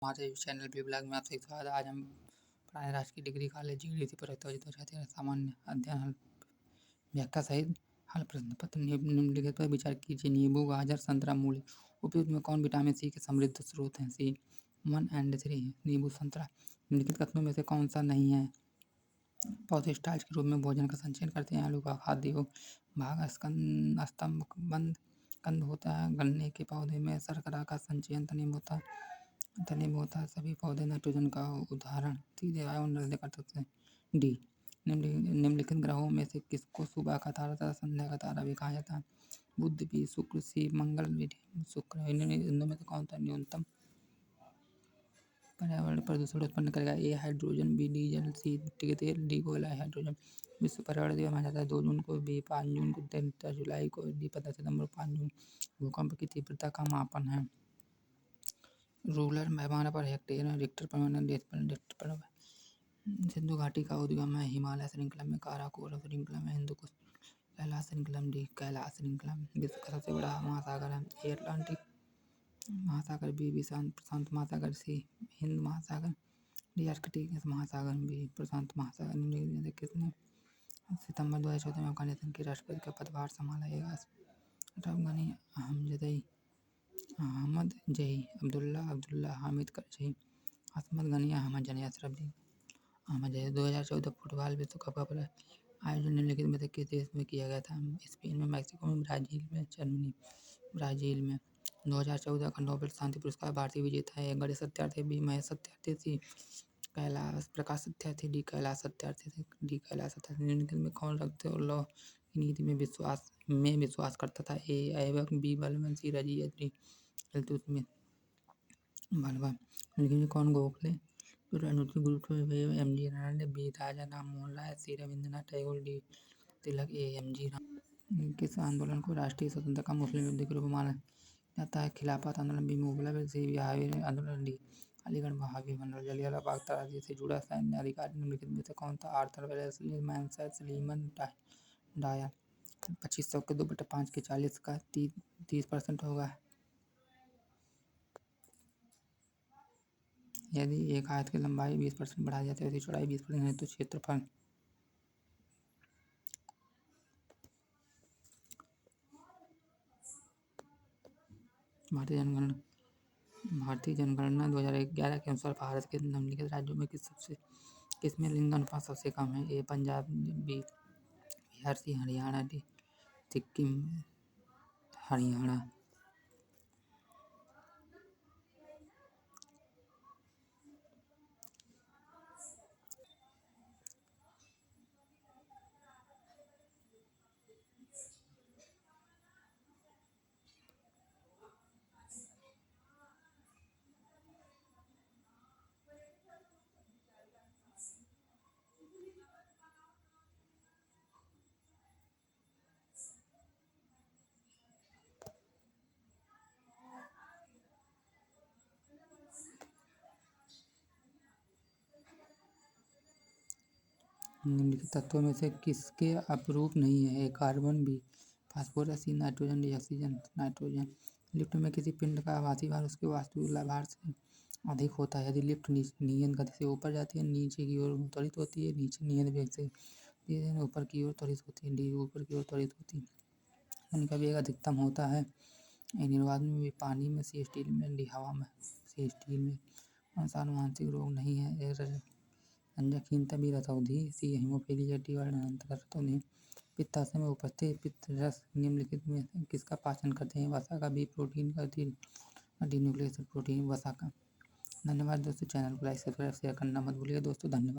हमारे channel B blog में आपसे स्वागत है। आज हम पढ़ाएं राजकीय डिग्री कॉलेज जीडीसी पर 2013 सामान्य अध्ययन हल व्याख्या सहित हल प्रश्न पत्र निम्नलिखित पर विचार कीजिए। नींबू, गाजर, संतरा, मूली उपयुक्त में कौन विटामिन सी के समृद्ध स्रोत हैं? सी 1 और 3 नींबू, संतरा। निम्नलिखित कथनों में से कौन सा नहीं है? पौधे स्टार्च के रूप में भोजन का संचयन करते हैं। आलू का खाद्य भाग स्तंभबंध कंद होता है। गन्ने के पौधे में शर्करा का संचयन तने में होता है। सभी पौधे नाइट्रोजन का उदाहरण सीधे वायुमंडल से कर सकते हैं। डी निम्नलिखित ग्रहों में से किसको सुबह का तारा तथा संध्या का तारा भी कहा जाता है? बुध, भी शुक्र, सी मंगल, शुक्र। इनमें से कौन सा न्यूनतम पर्यावरण प्रदूषण उत्पन्न करेगा? ए हाइड्रोजन, बी डीजल, सी मिट्टी के तेल, डी कोयला। हाइड्रोजन। विश्व पर्यावरण दिवस मनाया जाता है 2 जून को, बी 5 जून को, 10 जुलाई को, डी 15 सितंबर, 5 जून। भूकंप की तीव्रता का मापन है रूलर पैमाने पर हेक्टेयर में, रिक्टर पैमाने डेसिबल पर। सिंधु घाटी का उद्गम है हिमालय श्रृंखला में, काराकोरम श्रृंखला में, हिंदुकुश, कैलाश श्रृंखला में, डी कैलाश श्रृंखला में। विश्व का सबसे बड़ा महासागर है ए अटलांटिक महासागर, बी प्रशांत महासागर, सी हिंद महासागर, डी आर्कटिक महासागर, बी प्रशांत महासागर। निम्नलिखित में से किसने सितंबर 2014 में अफगानिस्तान के राष्ट्रपति का पदभार संभाला? अशरफ गनी, अहमद जही, अब्दुल्ला हामिद करजई, असमत गनी, अहमद जनी, अशरफ अहमद जही। 2014 फुटबॉल विश्व कप का आयोजन निम्नलिखित में से किस देश में किया गया था? स्पेन में, मैक्सिको में, ब्राजील में, जर्मनी। ब्राजील में। 2014 का नोबेल शांति पुरस्कार भारतीय विजेता है? गणेश सत्यार्थी, बी महेश सत्यार्थी, सी प्रकाश सत्यार्थी, डी कैलाश सत्यार्थी, डी कैलाश सत्यार्थी। निम्नलिखित में कौन लॉ की नीति में विश्वास करता था? ए ऐबक, बी बलबन, सी रजिया, डी इल्तुतमिश। बलबन। निम्नलिखित में कौन गोखले गुरुकुल एम.जी. रानडे, बी राजा राममोहन राय, सी रविंद्रनाथ टैगोर, डी तिलक, ए एम.जी. राम। किस आंदोलन को राष्ट्रीय स्वतंत्रता का मुस्लिम युद्ध के रूप में माना जाता है? खिलाफत आंदोलन, बी मुगल विरोध, सी बहावी आंदोलन, डी अलीगढ़ बहावी आंदोलन। जलियांवाला बाग त्रासदी से जुड़ा सैन्य अधिकारी निम्नलिखित में से कौन था? आर्थर वेलेस्ली मैनसेस, लीमन डायर। 2500 के 2/5 के 40 का 30% होगा। यदि एक आयत की लंबाई 20% बढ़ा जाती है, यदि चौड़ाई 20% है तो क्षेत्रफल। भारतीय जनगणना 2011 के अनुसार भारत के निम्नलिखित राज्यों में किसमें लिंग अनुपात सबसे कम है? A Punjab, B Bihar, C Haryana, D Sikkim. Haryana. निम्नलिखित तत्वों में से किसके अपरूप नहीं है? A carbon, B phosphorus, C nitrogen, D oxygen. Nitrogen. Lift में किसी पिंड का आभासी भार उसके वास्तविक भार से अधिक होता है यदि लिफ्ट नियत गति से ऊपर जाती है, नीचे की ओर त्वरित होती है, नीचे नियत वेग से ऊपर की ओर त्वरित होती है, डी ऊपर की ओर त्वरित होती है। उनका वेग अधिकतम होता है। ए निर्वात में, भी पानी में, सी स्टील में, डी हवा में, सी स्टील में। आनुवांशिक रोग नहीं है? रंजकहीनता, बी रतौंधी, सी हीमोफीलिया, डी वर्णनांतर रतौंधी। पित्ताशय में उपस्थित पित्त रस निम्नलिखित में किसका पाचन करते हैं? वसा का, बी प्रोटीन का, डी न्यूक्लिक एसिड प्रोटीन वसा का। धन्यवाद दोस्तों। चैनल को लाइक, सब्सक्राइब, शेयर करना मत भूलिएगा दोस्तों। धन्यवाद।